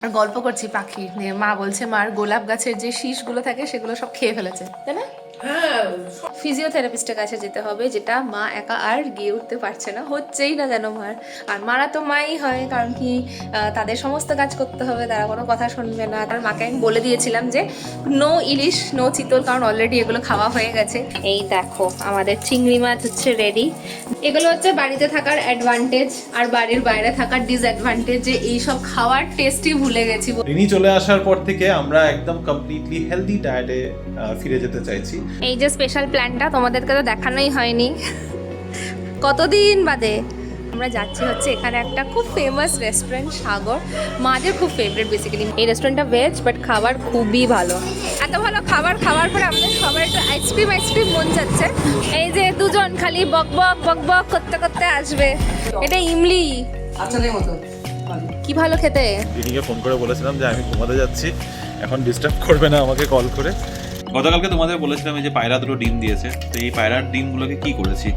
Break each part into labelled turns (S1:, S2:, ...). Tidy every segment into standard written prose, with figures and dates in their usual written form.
S1: আর গল্প করছি পাখি নিয়ে। মা বলছে মার গোলাপ গাছের যে শীষগুলো থাকে সেগুলো সব খেয়ে ফেলেছে, তাই না?
S2: হ্যাঁ,
S1: ফিজিওথেরাপিস্টের কাছে যেতে হবে, যেটা মা একা আর গিয়ে উঠতে পারছে না, হচ্ছেই না যেন মার। আর মারা তো মাই হয়, কারণ কি তাদের সমস্ত কাজ করতে হবে, তারা কোনো কথা শুনবে না। তার মাকে আমি বলে দিয়েছিলাম যে নো ইলিশ নো চিতল, কারণ অলরেডি এগুলো খাওয়া হয়ে গেছে। এই দেখো আমাদের চিংড়ি মাছ হচ্ছে রেডি। এগুলো হচ্ছে বাড়িতে থাকার অ্যাডভান্টেজ আর বাড়ির বাইরে থাকার ডিসঅ্যাডভান্টেজ, যে এইসব খাওয়ার টেস্টই ভুলে গেছি।
S3: রিনি চলে আসার পর থেকে আমরা একদম কমপ্লিটলি হেলদি ডায়েটে ফিরে যেতে চাইছি।
S1: এই যে স্পেশাল প্ল্যানটা তোমাদেরকে তো দেখানোই হয়নি, কতদিন বাদে আমরা যাচ্ছি হচ্ছে এখানে একটা খুব ফেমাস রেস্টুরেন্ট, সাগর। মাদের খুব ফেভারিট বেসিক্যালি এই রেস্টুরেন্টটা। ভেজ বাট খাবার খুবই ভালো। এত ভালো খাবার খাওয়ার পরে আমাদের সবার একটু আইসক্রিম মন যাচ্ছে। এই যে দুজন খালি বক বক করতে করতে আসবে। এটা ইমলি
S2: আচারের মতো
S1: কি ভালো খেতে।
S3: রিনিকে ফোন করে বলেছিলাম যে আমি ঘুমাতে যাচ্ছি, এখন ডিস্টার্ব করবে না আমাকে কল করে। গতকালকে তোমাদের বলেছিলাম এই যে পায়রা দুটো ডিম দিয়েছে, তো এই পায়রার ডিমগুলোকে কি করেছি,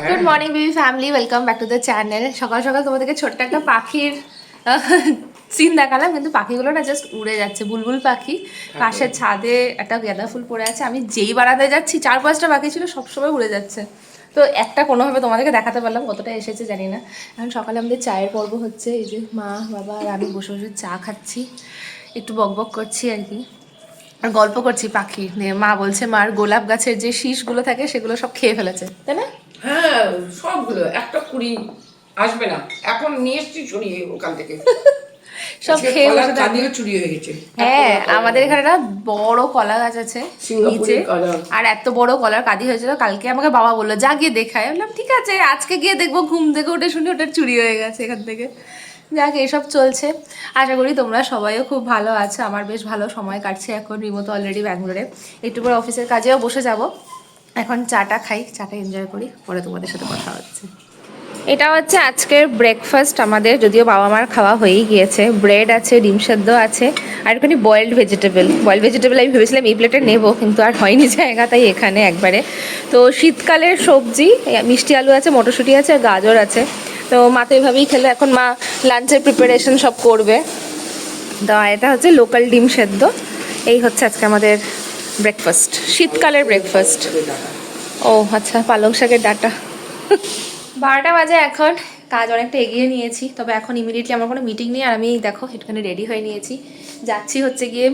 S1: good morning baby family, welcome back to the channel. সকাল সকাল তোমাদেরকে ছোট্ট একটা পাখির সিন দেখালাম, কিন্তু পাখিগুলো না জাস্ট উড়ে যাচ্ছে। বুলবুল পাখি পাশের ছাদে একটা গাঁদা ফুল পড়ে আছে, আমি যেই বাড়াতে যাচ্ছি 4-5টা পাখি ছিল, সবসময় উড়ে যাচ্ছে। তো একটা কোনোভাবে তোমাদেরকে দেখাতে পারলাম, কতটা এসেছে জানি না। এখন সকালে আমাদের চায়ের পর্ব হচ্ছে। এই যে মা বাবা আর আমি বসে বসে চা খাচ্ছি, একটু বক করছি আর কি, আর গল্প করছি পাখি নিয়ে। মা বলছে মার গোলাপ গাছের যে শীষগুলো থাকে সেগুলো সব খেয়ে ফেলেছে, তাই না?
S2: হ্যাঁ, সবগুলো একটা কুড়ি আসবে না, এখন নিয়ে এসছি চুরিয়ে ওখান থেকে।
S1: সব খেয়ে বসে থাকবে।
S2: কাঁদিয়ে চুরি হয়ে গেছে।
S1: হ্যাঁ, আমাদের এখানে একটা বড় কলা গাছ আছে
S2: সিঙ্গাপুরি
S1: নিচে,
S2: কলা।
S1: আর এত বড় কলার কাঁদি হয়েছিল। কালকে আমাকে বাবা বললো যা গিয়ে দেখায়। বললাম ঠিক আছে, আজকে গিয়ে দেখবো। ঘুম থেকে উঠে শুনি ওটা চুরি হয়ে গেছে এখান থেকে। যাক, এসব চলছে। আশা করি তোমরা সবাইও খুব ভালো আছো। আমার বেশ ভালো সময় কাটছে এখন। রিমো তো অলরেডি ব্যাঙ্গালোরে, একটু পরে অফিসের কাজেও বসে যাব। এখন চাটা খাই, চাটা এনজয় করি, পরে তোমাদের সাথে কথা হচ্ছে। এটা হচ্ছে আজকের ব্রেকফাস্ট আমাদের, যদিও বাবা মার খাওয়া হয়েই গিয়েছে। ব্রেড আছে, ডিম সেদ্ধ আছে, আর একটুখানি বয়েলড ভেজিটেবল। আমি ভেবেছিলাম এই প্লেটে নেবো, কিন্তু আর হয়নি জায়গা, তাই এখানে একবারে। তো শীতকালের সবজি, মিষ্টি আলু আছে, মটরশুঁটি আছে, আর গাজর আছে। তো মা তো এভাবেই খেলে। এখন মা লাঞ্চের প্রিপারেশন সব করবে। তো এটা হচ্ছে লোকাল ডিম সেদ্ধ। এই হচ্ছে আজকে আমাদের ব্রেকফাস্ট, শীতকালের ব্রেকফাস্ট। ও আচ্ছা, পালং শাকের ডাঁটা। 12টা বাজে এখন। কাজ অনেকটা এগিয়ে নিয়েছি, তবে এখন ইমিডিয়েটলি আমার কোনো মিটিং নেই। আর আমি দেখো একটুখানি রেডি হয়ে নিয়েছি, যাচ্ছি হচ্ছে গিয়ে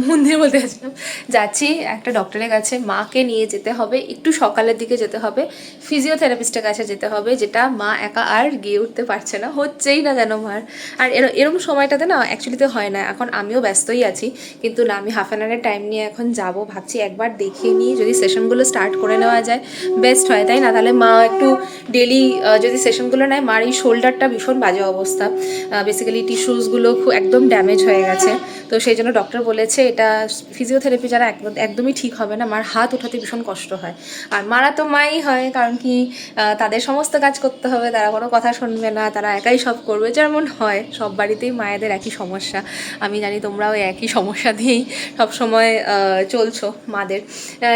S1: মন্দির বলতে যাচ্ছিলাম, যাচ্ছি একটা ডক্টরের কাছে। মাকে নিয়ে যেতে হবে, একটু সকালের দিকে যেতে হবে। ফিজিওথেরাপিস্টের কাছে যেতে হবে, যেটা মা একা আর গিয়ে উঠতে পারছে না, হচ্ছেই না যেন মার। আর এরকম সময়টাতে না অ্যাকচুয়ালিতে হয় না। এখন আমিও ব্যস্তই আছি, কিন্তু না, আমি হাফ অ্যান আওয়ারের টাইম নিয়ে এখন যাব। ভাবছি একবার দেখিয়ে নিয়ে যদি সেশনগুলো স্টার্ট করে নেওয়া যায় বেস্ট হয়, তাই না? তাহলে মা একটু ডেলি যদি সেশনগুলো নেয়। মার এই শোল্ডারটা ভীষণ বাজে অবস্থা, বেসিক্যালি টিস্যুসগুলো খুব একদম ড্যামেজ হয়ে গেছে। তো সেই জন্য ডক্টর বলেছে এটা ফিজিওথেরাপি যারা একদমই ঠিক হবে না। মার হাত ওঠাতে ভীষণ কষ্ট হয়, আর মারা তো মাই হয়, কারণ কি তাদের সমস্ত কাজ করতে হবে, তারা কোনো কথা শুনবে না, তারা একাই সব করবে, যেমন হয় সব বাড়িতেই মায়েদের একই সমস্যা। আমি জানি তোমরাও একই সমস্যা দিয়েই সবসময় চলছো মাদের।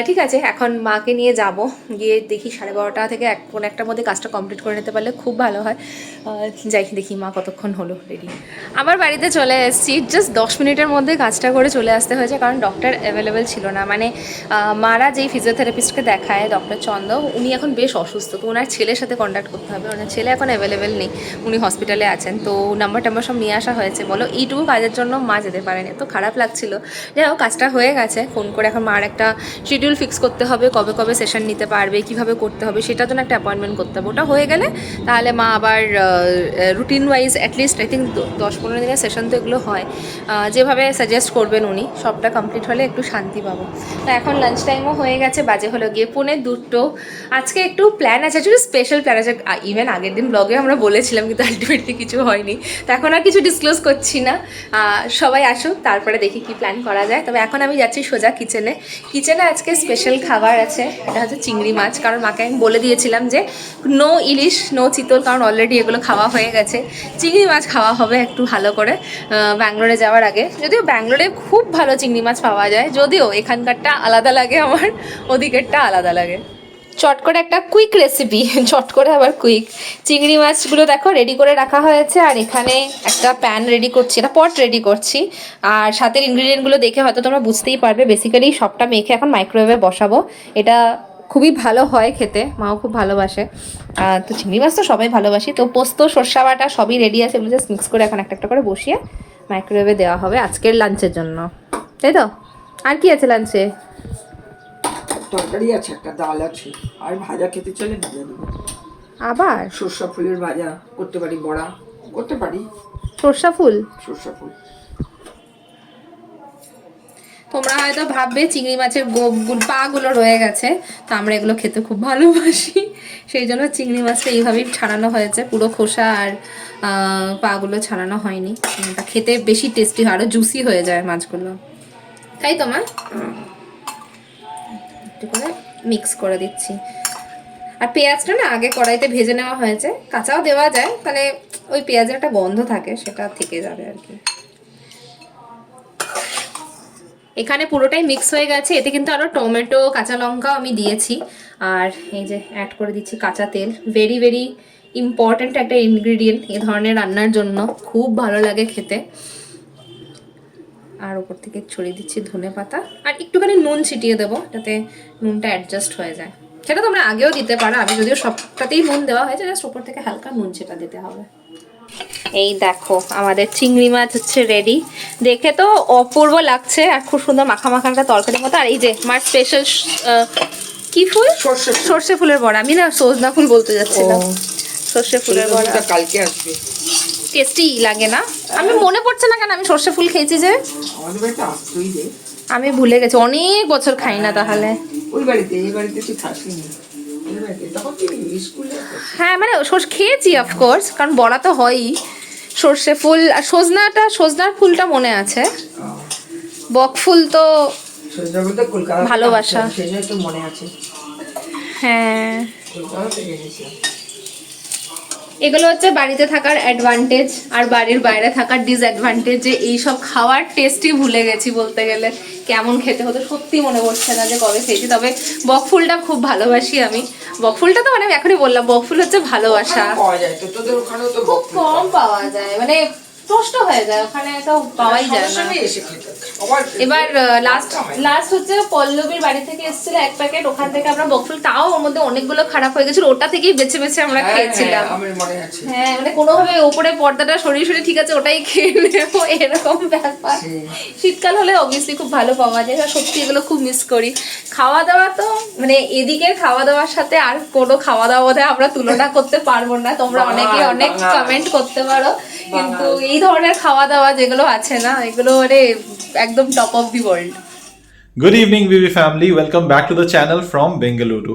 S1: ঠিক আছে, এখন মাকে নিয়ে যাব, গিয়ে দেখি 12:30 থেকে কোনো একটার মধ্যে কাজটা কমপ্লিট করে নিতে পারলে খুব ভালো হয়। যাই দেখি মা কতক্ষণ হলো রেডি। আমার বাড়িতে চলে এসেছি, জাস্ট 10 মিনিটের মধ্যে কাজটা করে চলে আসতে হয়েছে, কারণ ডক্টর অ্যাভেলেবেল ছিল না। মানে মারা যেই ফিজিওথেরাপিস্টকে দেখায়, ডক্টর চন্দ, উনি এখন বেশ অসুস্থ। তো ওনার ছেলের সাথে কন্ট্যাক্ট করতে হবে, ওনার ছেলে এখন অ্যাভেলেবেল নেই, উনি হসপিটালে আছেন। তো নাম্বার সব নিয়ে আসা হয়েছে। বলো এইটুকু কাজের জন্য মা যেতে পারেনি, তো খারাপ লাগছিল। যাই হোক, কাজটা হয়ে গেছে। ফোন করে এখন মার একটা শিডিউল ফিক্স করতে হবে, কবে কবে সেশন নিতে পারবে, কীভাবে করতে হবে, সেটার জন্য একটা অ্যাপয়েন্টমেন্ট করতে হবে। ওটা হয়ে গেলে তাহলে মা আবার routine wise at least I think 10-15 দিনের সেশন তো এগুলো হয়, যেভাবে সাজেস্ট করবেন উনি, সবটা কমপ্লিট হলে একটু শান্তি পাবো। তো এখন লাঞ্চ টাইমও হয়ে গেছে, বাজে হলো গিয়ে 1:45। আজকে একটু প্ল্যান আছে, একটু স্পেশাল প্ল্যান আছে। ইভেন আগের দিন ব্লগে আমরা বলেছিলাম, কিন্তু আলটিমেটলি কিছু হয়নি। তো এখন আর কিছু ডিসক্লোজ করছি না, সবাই আসুক, তারপরে দেখি কি প্ল্যান করা যায়। তবে এখন আমি যাচ্ছি সোজা কিচেনে। আজকে স্পেশাল খাবার আছে, এটা হচ্ছে চিংড়ি মাছ। কারণ মাকে আমি বলে দিয়েছিলাম যে নো ইলিশ নো চিতল, তোল, কারণ অলরেডি এগুলো খাওয়া হয়ে গেছে। চিংড়ি মাছ খাওয়া হবে একটু ভালো করে ব্যাঙ্গালোরে যাওয়ার আগে। যদিও ব্যাঙ্গালোরে খুব ভালো চিংড়ি মাছ পাওয়া যায়, যদিও এখানকারটা আলাদা লাগে আমার, ওদিকেরটা আলাদা লাগে। চট করে একটা কুইক রেসিপি, চট করে আবার কুইক। চিংড়ি মাছগুলো দেখো রেডি করে রাখা হয়েছে, আর এখানে একটা প্যান রেডি করছি, একটা পট রেডি করছি। আর সাথের ইনগ্রিডিয়েন্টগুলো দেখে হয়তো তোমরা বুঝতেই পারবে। বেসিক্যালি সবটা মেখে এখন মাইক্রোওয়েভে বসাবো। এটা খুবই ভালো হয় খেতে, মাও খুব ভালোবাসে। তো চিংড়ি মাছ তো সবাই ভালোবাসি। তো পোস্ত, সর্ষা বাটা সবই রেডি আছে, এগুলো জাস্ট মিক্স করে এখন একটা একটা করে বসিয়ে মাইক্রোওয়েভে দেওয়া হবে আজকের লাঞ্চের জন্য, তাই তো? আর কি আছে লাঞ্চে?
S2: তরকারি আছে, একটা ডাল আছে, আর ভাজা খেতে চলে ভাজা দেবো।
S1: আবার
S2: সরষা ফুলের ভাজা করতে পারি, বড়া করতে পারি।
S1: সর্ষা ফুল?
S2: সরষা ফুল।
S1: তোমরা হয়তো ভাববে চিংড়ি মাছের পাগুলো রয়ে গেছে, তো আমরা এগুলো খেতে খুব ভালোবাসি, সেই জন্য চিংড়ি মাছটা এইভাবেই ছাড়ানো হয়েছে, পুরো খোসা আর পাগুলো ছাড়ানো হয়নি। এটা খেতে বেশি টেস্টি হয়, আরও জুসি হয়ে যায় মাছগুলো, তাই তো মা? একটু করে মিক্স করে দিচ্ছি। আর পেঁয়াজটা না আগে কড়াইতে ভেজে নেওয়া হয়েছে, কাঁচাও দেওয়া যায়, তাহলে ওই পেঁয়াজের একটা গন্ধ থাকে, সেটা থেকে যাবে আর কি। এখানে পুরোটাই মিক্স হয়ে গেছে। এতে কিন্তু আরও টমেটো, কাঁচা লঙ্কাও আমি দিয়েছি। আর এই যে অ্যাড করে দিচ্ছি কাঁচা তেল, ভেরি ভেরি ইম্পর্ট্যান্ট একটা ইনগ্রিডিয়েন্ট এ ধরনের রান্নার জন্য, খুব ভালো লাগে খেতে। আর ওপর থেকে ছড়িয়ে দিচ্ছি ধনে পাতা, আর একটুখানি নুন ছিটিয়ে দেবো যাতে নুনটা অ্যাডজাস্ট হয়ে যায়। সেটা তোমরা আগেও দিতে পারো, আমি যদিও সবটাতেই নুন দেওয়া হয়েছে, জাস্ট ওপর থেকে হালকা নুন ছেটা দিতে হবে। এই দেখো আমাদের চিংড়ি মাছ হচ্ছে রেডি। দেখে তো অপূর্ব লাগছে, আর খুব সুন্দর মাখা মাখা একটা তরকারির মতো। আর এই যে মার স্পেশাল কি ফুল? সর্ষে ফুলের বড়া। আমি না সজনা ফুল বলতে যাচ্ছিলাম, সর্ষে ফুলের বড়া।
S2: কালকে আসবে।
S1: টেস্টি লাগে না? আমি মনে পড়ছে না কেন আমি সর্ষে ফুল খেয়েছি যে।
S2: আমাদের বাড়িতে আসতেই দে।
S1: আমি ভুলে গেছি, অনেক বছর খাই না তাহলে।
S2: ওই বাড়িতে, এই বাড়িতে তুই খাসনি। এই বাড়িতে তখন তুই স্কুলে।
S1: হ্যাঁ মানে খেয়েছি অফকোর্স, কারণ বড়া তো হয়ই। সর্ষে ফুল আর সজনার ফুলটা মনে আছে, বক ফুল তো ভালোবাসা।
S2: মনে আছে।
S1: হ্যাঁ,
S2: কলকাতা থেকে এনেছিলাম।
S1: এগুলো হচ্ছে বাড়িতে থাকার অ্যাডভান্টেজ, আর বাড়ির বাইরে থাকার ডিসঅ্যাডভান্টেজ, যে এইসব খাওয়ার টেস্টই ভুলে গেছি বলতে গেলে। কেমন খেতে হতো সত্যি মনে পড়ছে না যে কবে খেয়েছি। তবে বকফুলটা খুব ভালোবাসি আমি। বকফুলটা তো মানে আমি এখনই বললাম, বকফুল হচ্ছে ভালোবাসা। খুব কম পাওয়া যায়, মানে নষ্ট হয়ে যায়, ওখানে তো পাওয়াই যায় না। এবার লাস্ট হচ্ছে পল্লবীর বাড়ি থেকে এসেছিল এক প্যাকেট, ওখান থেকে আমরা বকফুল, তাও ওর মধ্যে অনেকগুলো খারাপ হয়ে গেছিল, ওটা থেকেই বেছে বেছে আমরা খেয়েছিলাম। হ্যাঁ মানে কোনোভাবে ওপরে পর্দাটা সরিয়ে ঠিক আছে ওটাই খেয়ে নেবো, এরকম ব্যাপার। শীতকাল হলে অবভিয়াসলি খুব ভালো পাওয়া যায়। সত্যি এগুলো খুব মিস করি। খাওয়া দাওয়া তো মানে এদিকের খাওয়া দাওয়ার সাথে আর কোনো খাওয়া দাওয়া বোধহয় আমরা তুলনা করতে পারবো না। তোমরা অনেকে অনেক কমেন্ট করতে পারো, কিন্তু এই ধরনের খাওয়া দাওয়া যেগুলো আছে না, এগুলো মানে একদম top of the world.
S3: Good evening BB family, welcome back to the channel from Bengaluru.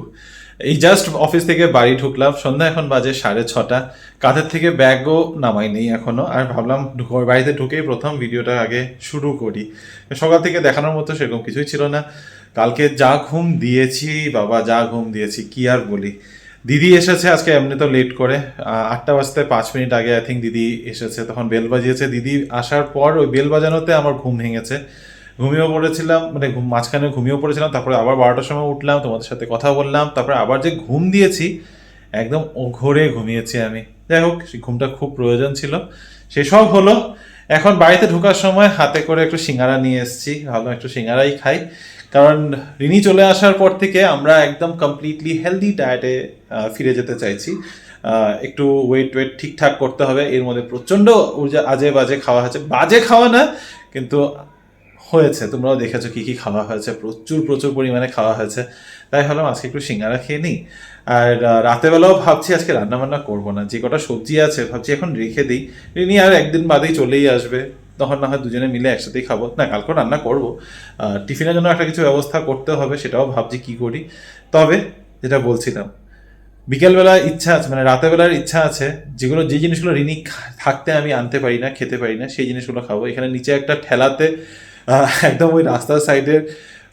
S3: এই জাস্ট অফিস থেকে বাড়ি ঢুকলাম, সন্ধ্যা এখন বাজে 6:30। কাঁধের থেকে ব্যাগও নামাই নেই এখনো, আর ভাবলাম বাড়িতে ঢুকেই প্রথম ভিডিওটা আগে শুরু করি। সকাল থেকে দেখানোর মতো সেরকম কিছুই ছিল না। কালকে যা ঘুম দিয়েছি বাবা, যা ঘুম দিয়েছি কি আর বলি। দিদি এসেছে আজকে এমনি তো লেট করে, 8:05 আগে আই থিঙ্ক দিদি এসেছে, তখন বেল বাজিয়েছে। দিদি আসার পর ওই বেল বাজানোতে আমার ঘুম ভেঙেছে, ঘুমিয়েও পড়েছিলাম, মানে মাঝখানে ঘুমিয়েও পড়েছিলাম। তারপরে আবার 12টার সময় উঠলাম, তোমাদের সাথে কথা বললাম, তারপরে আবার যে ঘুম দিয়েছি একদম ঘোরে ঘুমিয়েছি আমি। যাই হোক, সেই ঘুমটা খুব প্রয়োজন ছিল, সেসব হলো। এখন বাড়িতে ঢোকার সময় হাতে করে একটু সিঙ্গারা নিয়ে এসেছি, ভাবলাম একটু সিঙ্গারাই খাই, কারণ রিনি চলে আসার পর থেকে আমরা একদম কমপ্লিটলি হেলদি ডায়েটে ফিরে যেতে চাইছি। একটু ওয়েট ঠিকঠাক করতে হবে। এর মধ্যে প্রচণ্ড আজে বাজে খাওয়া হয়েছে, বাজে খাওয়া না কিন্তু হয়েছে, তোমরাও দেখেছো কি কি খাওয়া হয়েছে, প্রচুর পরিমাণে খাওয়া হয়েছে। তাই ভাবলাম আজকে একটু সিঙ্গারা খেয়ে নিই। আর রাতেবেলাও ভাবছি আজকে রান্নাবান্না করবো না, যে কটা সবজি আছে ভাবছি এখন রেখে দিই। রিনি আর একদিন বাদেই চলেই আসবে, তখন না হয় দুজনে মিলে একসাথেই খাবো। না, কালকেও রান্না করবো, টিফিনের জন্য একটা কিছু ব্যবস্থা করতে হবে, সেটাও ভাবছি কি করি। তবে যেটা বলছিলাম, বিকেলবেলা ইচ্ছা আছে, মানে রাতেবেলার ইচ্ছা আছে, যে জিনিসগুলো রিনি থাকতে আমি আনতে পারি না, খেতে পারি না, সেই জিনিসগুলো খাবো। এখানে নিচে একটা ঠেলাতে একদম ওই রাস্তার সাইডের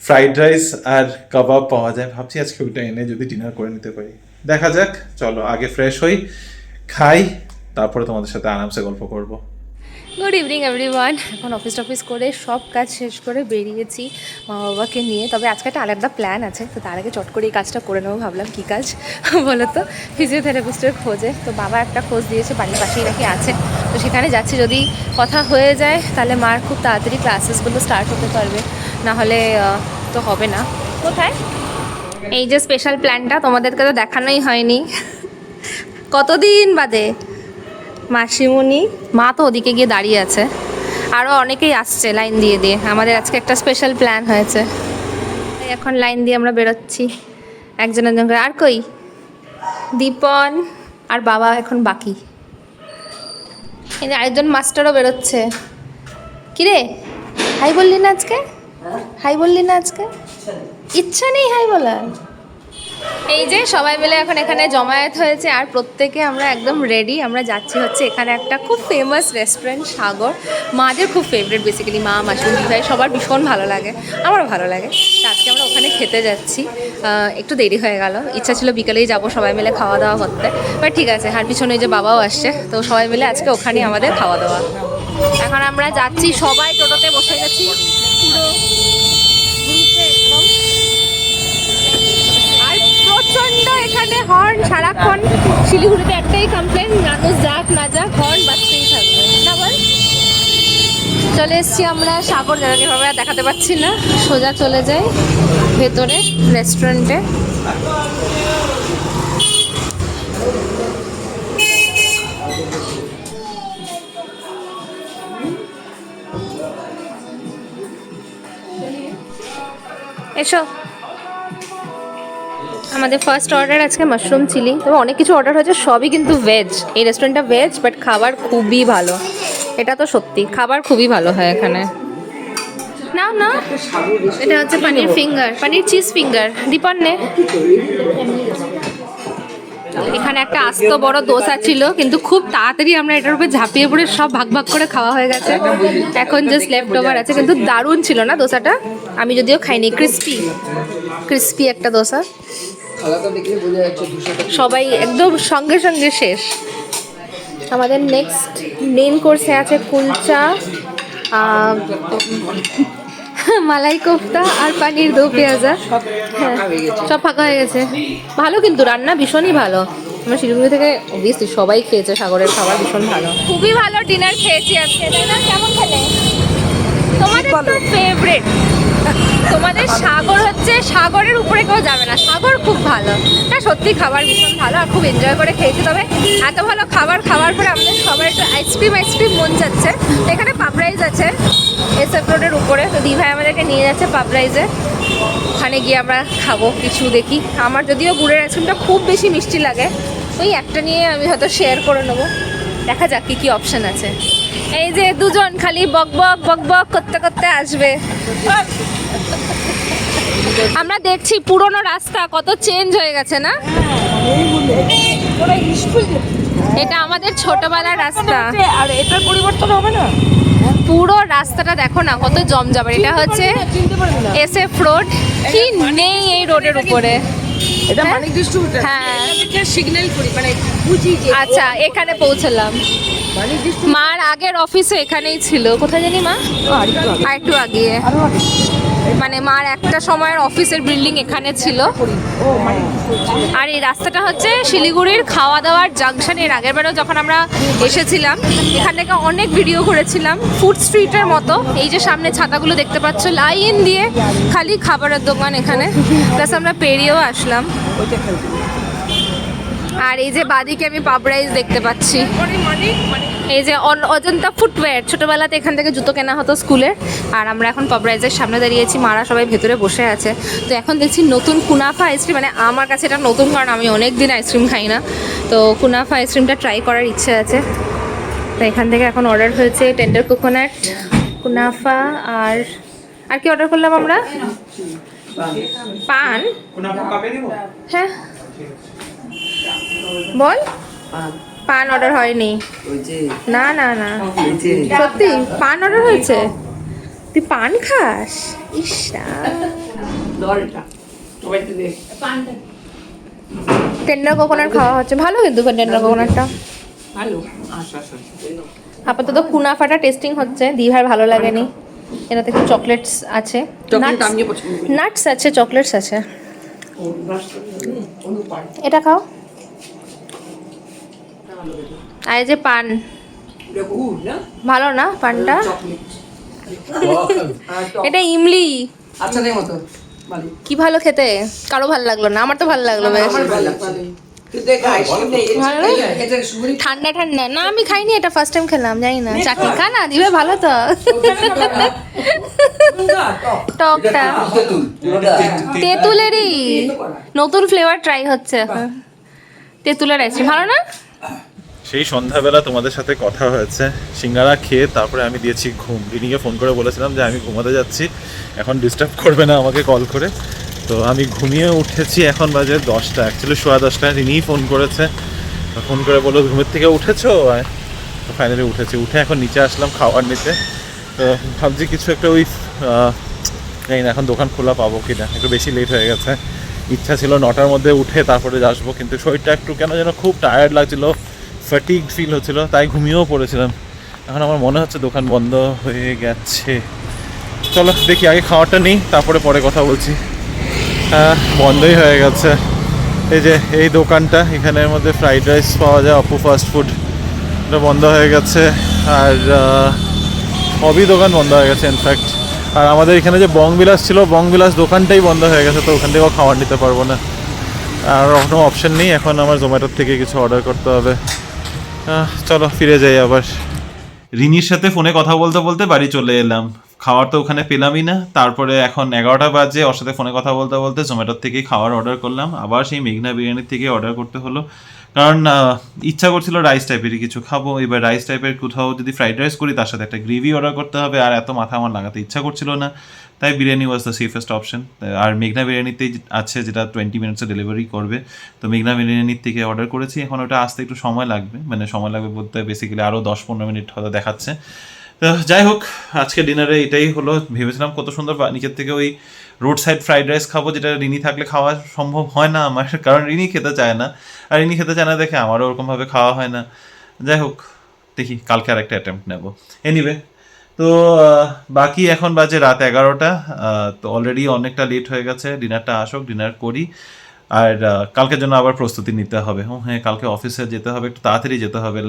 S3: ফ্রাইড রাইস আর কাবাব পাওয়া যায়, ভাবছি আজকে ওইটা এনে যদি ডিনার করে নিতে পারি। দেখা যাক, চলো আগে ফ্রেশ হই, খাই, তারপরে তোমাদের সাথে আরামসে গল্প করব।
S1: Good evening everyone. এখন অফিস করে সব কাজ শেষ করে বেরিয়েছি মা বাবাকে নিয়ে। তবে আজকে একটা আলাদা প্ল্যান আছে, তো তার আগে চট করে এই কাজটা করে নেবো ভাবলাম। কী কাজ বলো তো? ফিজিওথেরাপিস্টের খোঁজে। তো বাবা একটা খোঁজ দিয়েছে, বাড়ির পাশেই নাকি আছে, তো সেখানে যাচ্ছি। যদি কথা হয়ে যায় তাহলে মার খুব তাড়াতাড়ি ক্লাসেসগুলো স্টার্ট হতে পারবে, নাহলে তো হবে না। কোথায় এই যে স্পেশাল প্ল্যানটা, তোমাদেরকে তো দেখানোই হয়নি কতদিন বাদে। মাসিমণি, মা তো ওদিকে গিয়ে দাঁড়িয়ে আছে, আরও অনেকেই আসছে লাইন দিয়ে দিয়ে। আমাদের আজকে একটা স্পেশাল প্ল্যান হয়েছে, এখন লাইন দিয়ে আমরা বেরোচ্ছি একজন একজন করে। আর কই দীপন আর বাবা এখন বাকি। এই যে আরেকজন মাস্টারও বেরোচ্ছে। কিরে হাই বললি না আজকে? হাই বললি না আজকে? ইচ্ছা নেই হাই বলার। এই যে সবাই মিলে এখন এখানে জমায়েত হয়েছে, আর প্রত্যেকে আমরা একদম রেডি। আমরা যাচ্ছি হচ্ছে এখানে একটা খুব ফেমাস রেস্টুরেন্ট, সাগর। মাদের খুব ফেভারিট, বেসিক্যালি মা, মাসুর, ভাই সবার ভীষণ ভালো লাগে, আমারও ভালো লাগে। তো আজকে আমরা ওখানে খেতে যাচ্ছি। একটু দেরি হয়ে গেল, ইচ্ছা ছিল বিকেলেই যাব সবাই মিলে খাওয়া দাওয়া করতে, বাট ঠিক আছে। আর পিছনে যে বাবাও আসছে, তো সবাই মিলে আজকে ওখানেই আমাদের খাওয়া দাওয়া। এখন আমরা যাচ্ছি, সবাই টোটোতে বসে গেছি পুরো গ্রুপে একদম। আর প্রচণ্ড এখানে হর্ন সারাক্ষণ। শিলিগুড়িতে একটাই কমপ্লেন, মানুষ যাক না যাক হর্ন বাজতেই থাকবে না বল। চলে এসছি আমরা সাগর, যাকে ভাবে আর দেখাতে পাচ্ছি না। সোজা চলে যাই ভেতরে রেস্টুরেন্টে। এসো। আমাদের ফার্স্ট অর্ডার আজকে মাশরুম চিলি। তবে অনেক কিছু অর্ডার হয়েছে, সবই কিন্তু ভেজ। এই রেস্টুরেন্টটা ভেজ, বাট খাবার খুবই ভালো। এটা তো সত্যি, খাবার খুবই ভালো হয় এখানে। না না, এটা হচ্ছে পানির ফিঙ্গার, পানির চিজ ফিঙ্গার। দীপন নে। এখানে একটা আস্ত বড় দোসা ছিল, কিন্তু খুব তাড়াতাড়ি আমরা এটার উপরে ঝাঁপিয়ে পড়ে সব ভাগ ভাগ করে খাওয়া হয়ে গেছে। এখন জাস্ট লেফট ওভার আছে, কিন্তু দারুণ ছিল না দোসাটা? আমি যদিও খাইনি। ক্রিস্পি একটা দোসা। সবাই একদম সঙ্গে সঙ্গে শেষ। আমাদের নেক্সট মেন কোর্সে আছে কুলচা, মালাই কোফতা আর পানির দো পেঁয়াজা। হ্যাঁ, সব ফাঁকা হয়ে গেছে। ভালো কিন্তু রান্না ভীষণই ভালো। আমরা শিলিগুড়ি থেকে অবভিয়াসলি সবাই খেয়েছে, সাগরের খাবার ভীষণ ভালো। খুবই ভালো ডিনার খেয়েছি আজকে, তাই না? কেমন খেলে? তোমাদের তো ফেভারিট, তোমাদের সাগর হচ্ছে, সাগরের উপরে কেউ যাবে না। সাগর খুব ভালো। হ্যাঁ সত্যি খাবার ভীষণ ভালো, আর খুব এনজয় করে খেয়েছি। তবে এত ভালো খাবার খাওয়ার পরে আমাদের সবার একটু আইসক্রিম মন যাচ্ছে। তো এখানে পাপড়াইজ আছে এসএফ রোডের উপরে, তো দিভাই আমাদেরকে নিয়ে যাচ্ছে পাপড়াইজে। ওখানে গিয়ে আমরা খাবো কিছু, দেখি। আমার যদিও গুড়ের আইসক্রিমটা খুব বেশি মিষ্টি লাগে, ওই একটা নিয়ে আমি হয়তো শেয়ার করে নেবো। দেখা যাক কী কী অপশান আছে। এই যে দুজন খালি বক বক করতে করতে আসবে। আমরা দেখছি পুরনো রাস্তা কত চেঞ্জ হয়ে গেছে না? এটা আমাদের ছোটবেলার রাস্তা,
S2: আর এটার পরিবর্তন হবে না।
S1: পুরো রাস্তাটা দেখো না কত জমজমাট। এটা হচ্ছে এসএফ রোড। কি নেই এই রোডের উপরে?
S2: এটা মানিক ডিস্ট্রিবিউটর।
S1: হ্যাঁ,
S2: এটা সিগন্যাল করি, মানে বুঝি যে
S1: আচ্ছা এখানে পৌঁছলাম।
S2: মানিক ডিস্ট্রিবিউটর
S1: মার আগের অফিসে এখানেই ছিল। কোথায় জানি মা? আর একটু আগে। মানে মার একটা সময়ের অফিসের বিল্ডিং এখানে ছিল। আর এই রাস্তাটা হচ্ছে শিলিগুড়ির খাওয়া দাওয়ার জাংশন। এর আগের বারেও যখন আমরা এসেছিলাম এখান থেকে অনেক ভিডিও করেছিলাম। ফুড স্ট্রিটের মতো। এই যে সামনে ছাতাগুলো দেখতে পাচ্ছ, লাইন দিয়ে খালি খাবারের দোকান এখানে। প্লাস আমরা পেরিয়েও আসলাম। আর এই যে বাদিকে আমি পাপড়াইজ দেখতে পাচ্ছি। এই যে অজন্তা ফুটওয়্যার, ছোটোবেলাতে এখান থেকে জুতো কেনা হতো স্কুলের। আর আমরা এখন পাপড়াইজের সামনে দাঁড়িয়েছি, মারা সবাই ভেতরে বসে আছে। তো এখন দেখছি নতুন কুনাফা আইসক্রিম, মানে আমার কাছে এটা নতুন, কারণ আমি অনেক দিন আইসক্রিম খাই না। তো কুনাফা আইসক্রিমটা ট্রাই করার ইচ্ছে আছে। তো এখান থেকে এখন অর্ডার হয়েছে টেন্ডার কোকোনাট, কুনাফা, আর কি অর্ডার করলাম আমরা? পান। হ্যাঁ বল। পান অর্ডার হয়নি। না না না, সত্যি পান অর্ডার হয়েছে। তুই পান খাস? ইসা, টেন্ডার কোকোনাট খাওয়া হচ্ছে। ভালো কিন্তু টেন্ডার কোকোনাটটা।
S2: ভালো আচ্ছা আচ্ছা
S1: আপাতত কুনাফাটা টেস্টিং হচ্ছে, দিভার ভালো লাগেনি। এটাতে একটু চকলেটস আছে,
S2: চকলেট আমি পছন্দ করি
S1: নাটস আছে, চকলেটস আছে।
S2: ও রাস্তা অনু পান
S1: এটা খাও। আর এই যে পান,
S2: দেখো না
S1: ভালো না পানটা?
S2: চকলেট
S1: এটা ইমলি,
S2: আচ্ছা রে মতো ভালো
S1: কি ভালো খেতে। কারো ভালো লাগলো না, আমার তো ভালো লাগলো বেশ।
S2: আমার ভালো লাগছে তুই দেখ আইসক্রিম নেই
S1: ভালো না?
S2: এটা সুগুরি
S1: ঠান্ডা ঠান্ডা না, আমি খাইনি, এটা ফার্স্ট টাইম খেলাম, জানি না। চাটনি খা না, দিবে ভালো তো। টকটা তেঁতুলেরই নতুন ফ্লেভার ট্রাই হচ্ছে এখন, তেঁতুলের আইসক্রিম। ভালো না?
S3: সেই সন্ধ্যাবেলা তোমাদের সাথে কথা হয়েছে, সিঙ্গারা খেয়ে তারপরে আমি দিয়েছি ঘুম। রিনিকে ফোন করে বলেছিলাম যে আমি ঘুমাতে যাচ্ছি, এখন ডিস্টার্ব করবে না আমাকে কল করে। তো আমি ঘুমিয়ে উঠেছি, এখন বাজে 10টা, অ্যাকচুয়ালি 10:15। রিনিই ফোন করেছে, ফোন করে বললো ঘুমের থেকে উঠেছো? তো ফাইনালি উঠেছি, উঠে এখন নিচে আসলাম খাবার নিতে। তো ভাবছি কিছু একটা ওই জানি না এখন দোকান খোলা পাবো কি না, একটু বেশি লেট হয়ে গেছে। ইচ্ছা ছিল 9টার মধ্যে উঠে তারপরে আসবো, কিন্তু শরীরটা একটু কেন যেন খুব টায়ার্ড লাগছিলো, ফ্যাটিক ফিল হচ্ছিল, তাই ঘুমিয়েও পড়েছিলাম। এখন আমার মনে হচ্ছে দোকান বন্ধ হয়ে গেছে। চলো দেখি আগে খাওয়াটা নিই, তারপরে পরে কথা বলছি। হ্যাঁ, বন্ধই হয়ে গেছে। এই যে এই দোকানটা, এখানের মধ্যে ফ্রাইড রাইস পাওয়া যায়, অপু ফাস্ট ফুড, এটা বন্ধ হয়ে গেছে। আর সবই দোকান বন্ধ হয়ে গেছে ইনফ্যাক্ট। আর আমাদের এখানে যে বংবিলাস ছিল, বংবিলাস দোকানটাই বন্ধ হয়ে গেছে, তো ওখান থেকেও খাবার নিতে পারবো না। আর কোনো অপশন নেই, এখন আমার জোম্যাটোর থেকে কিছু অর্ডার করতে হবে। চলো ফিরে যাই আবার। রিনির সাথে ফোনে কথা বলতে বলতে বাড়ি চলে এলাম, খাওয়ার তো ওখানে পেলামই না। তারপরে এখন 11টা বাজে, ওর সাথে ফোনে কথা বলতে বলতে জোম্যাটোর থেকেই খাবার অর্ডার করলাম। আবার সেই মেঘনা বিরিয়ানির থেকে অর্ডার করতে হলো, কারণ ইচ্ছা করছিল রাইস টাইপেরই কিছু খাবো। এবার রাইস টাইপের কোথাও যদি ফ্রাইড রাইস করি, তার সাথে একটা গ্রেভি অর্ডার করতে হবে, আর এত মাথা আমার লাগাতে ইচ্ছা করছিল না। তাই biryani was the safest option. আর মেঘনা বিরিয়ানিতেই আছে, যেটা 20 মিনিটসে ডেলিভারি করবে। তো মেঘনা বিরিয়ানির থেকে অর্ডার করেছি, এখন ওটা আসতে একটু সময় লাগবে, মানে সময় লাগবে বলতে বেসিক্যালি আরও 10-15 মিনিট হয়তো দেখাচ্ছে। তো যাই হোক, আজকে ডিনারে এটাই হলো। ভেবেছিলাম কত সুন্দর নিচের থেকে ওই রোড সাইড ফ্রাইড রাইস খাবো, যেটা রিনি থাকলে খাওয়া সম্ভব হয় না আমার, কারণ রিনি খেতে চায় না। আর রিনি খেতে চায় না দেখে আমারও ওরকমভাবে খাওয়া হয় না। যাই হোক, দেখি কালকে আর একটা অ্যাটেম্প্ট নেবো। এনিওয়ে, তো বাকি এখন বাজে রাত 11টা। তো অলরেডি অনেকটা লেট হয়ে গেছে, ডিনারটা আসুক, ডিনার করি। আর কালকের জন্য আবার প্রস্তুতি নিতে হবে। হ্যাঁ, কালকে অফিসে যেতে হবে, একটু তাড়াতাড়ি যেতে হবে।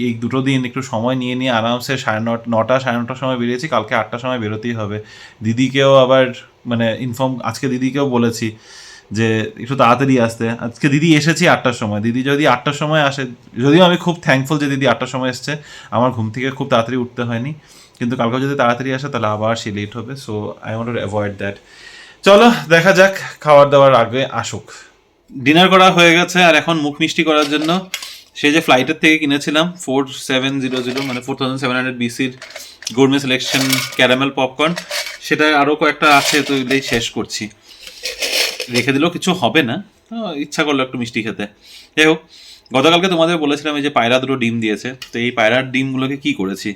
S3: এই দুটো দিন একটু সময় নিয়ে নিয়ে আরামসে 9:30 সাড়ে 9টার সময় বেরিয়েছি, কালকে 8টার সময় বেরোতেই হবে। দিদিকেও আবার মানে আজকে দিদিকেও বলেছি যে একটু তাড়াতাড়ি আসতে। আজকে দিদি এসেছি 8টার সময়, দিদি যদি 8টার সময় আসে, যদিও আমি খুব থ্যাঙ্কফুল যে দিদি 8টার সময় এসছে, আমার ঘুম থেকে খুব তাড়াতাড়ি উঠতে হয়নি। কিন্তু কালকে যদি তাড়াতাড়ি আসে তাহলে আবার সে লেট হবে, so I want to avoid that. চলো দেখা যাক, খাবার দাবার আগে আসুক। ডিনার করা হয়ে গেছে, আর এখন মুখ মিষ্টি করার জন্য সেই যে ফ্লাইটের থেকে কিনেছিলাম 4700 মানে 4700 BCর গোরমে সিলেকশন ক্যারামেল পপকর্ন, সেটা আরও কয়েকটা আছে, তো এটাই শেষ করছি। রেখে দিলেও কিছু হবে না, তো ইচ্ছা করলো একটু মিষ্টি খেতে। যাই হোক, গতকালকে তোমাদের বলেছিলাম এই যে পায়রা দুটো ডিম দিয়েছে, তো এই পায়রার ডিমগুলোকে কি করেছি,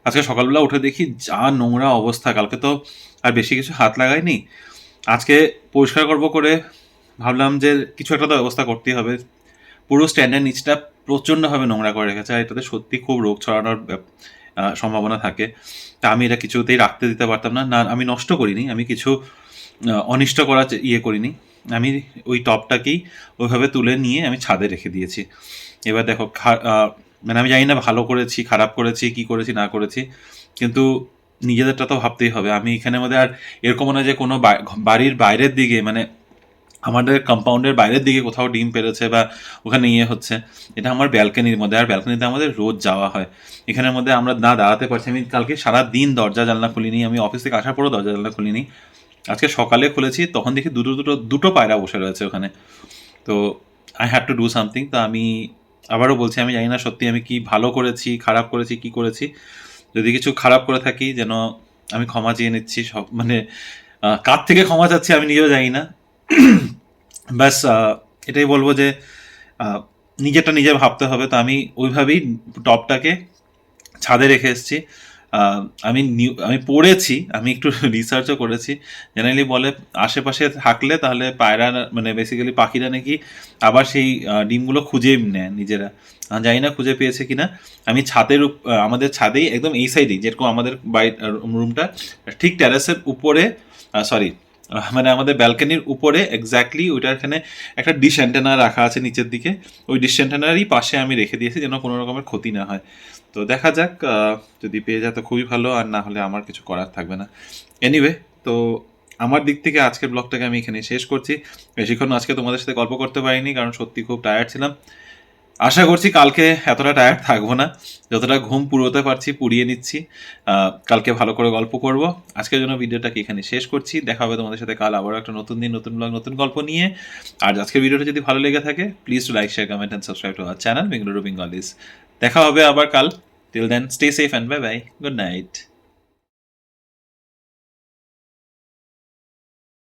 S3: আজকে সকালবেলা উঠে দেখি যা নোংরা অবস্থা। কালকে তো আর বেশি কিছু হাত লাগাইনি, আজকে পরিষ্কার করবো করে ভাবলাম যে কিছু একটা তো ব্যবস্থা করতেই হবে। পুরো স্ট্যান্ডের নিচটা প্রচণ্ডভাবে নোংরা করে রেখেছে, আর এটাতে সত্যি খুব রোগ ছড়ানোর সম্ভাবনা থাকে। তা আমি এটা কিছুতেই রাখতে দিতে পারতাম না। না, আমি নষ্ট করিনি, আমি কিছু অনিষ্ট করার করিনি। আমি ওই টপটাকেই ওইভাবে তুলে নিয়ে আমি ছাদে রেখে দিয়েছি। এবার দেখো, মানে আমি জানি না ভালো করেছি খারাপ করেছি কি করেছি না করেছি, কিন্তু নিজেদেরটা তো ভাবতেই হবে। আমি এখানের মধ্যে আর এরকম না যে কোনো বাড়ির বাইরের দিকে, মানে আমাদের কম্পাউন্ডের বাইরের দিকে কোথাও ডিম পেরেছে বা ওখানে হচ্ছে, এটা আমার ব্যালকনির মধ্যে, আর ব্যালকনিতে আমাদের রোজ যাওয়া হয়। এখানের মধ্যে আমরা না দাঁড়াতে পারছি। আমি কালকে সারা দিন দরজা জানলা খুলিনি, আমি অফিস থেকে আসার পরও দরজা জানলা খুলিনি। আজকে সকালে খুলেছি, তখন দেখি দুটো পায়রা বসে রয়েছে ওখানে। তো I had to do something. তো আমি আবারও বলছি, আমি জানি না সত্যি আমি কি ভালো করেছি খারাপ করেছি কি করেছি। যদি কিছু খারাপ করে থাকি যেন আমি ক্ষমা চেয়ে নিচ্ছি, সব মানে কার থেকে ক্ষমা চাচ্ছি আমি নিজেও জানি না। ব্যাস এটাই বলবো যে নিজেরটা নিজে ভাবতে হবে। তো আমি ওইভাবেই টপটাকে ছাদে রেখে এসেছি। আমি পড়েছি, আমি একটু রিসার্চও করেছি। জেনারেলি বলে আশেপাশে থাকলে তাহলে পায়রা মানে বেসিক্যালি পাখিরা নাকি আবার সেই ডিমগুলো খুঁজেই নেয় নিজেরা। জানি না খুঁজে পেয়েছে কিনা। আমি আমাদের ছাদেই একদম এই সাইডেই, যেরকম আমাদের রুমটা ঠিক টেরেসের উপরে, সরি মানে আমাদের ব্যালকনির উপরে এক্স্যাক্টলি ওইটার এখানে একটা ডিশ অ্যান্টেনা রাখা আছে নিচের দিকে। ওই ডিশ অ্যান্টেনারই পাশে আমি রেখে দিয়েছি যেন কোনো রকমের ক্ষতি না হয়। তো দেখা যাক, যদি পেয়ে যায় তো খুবই ভালো, আর না হলে আমার কিছু করার থাকবে না। এনিওয়ে, তো আমার দিক থেকে আজকের ব্লগটাকে আমি এখানে শেষ করছি। বেশিক্ষণ আজকে তোমাদের সাথে গল্প করতে পারিনি, কারণ সত্যি খুব টায়ার্ড ছিলাম। আশা করছি কালকে এতটা টায়ার্ড থাকবো না, যতটা ঘুম পুরোতে পারছি পুড়িয়ে নিচ্ছি। কালকে ভালো করে গল্প করব। আজকের জন্য ভিডিওটাকে এখানে শেষ করছি। দেখা হবে তোমাদের সাথে কাল আবারও একটা নতুন দিন, নতুন ব্লগ, নতুন গল্প নিয়ে। আর আজকের ভিডিওটা যদি ভালো লেগে থাকে, please to like, share, comment and subscribe to our channel Bengaluru Bengalis. দেখা হবে আবার কাল। Till then, stay safe and bye bye, good night.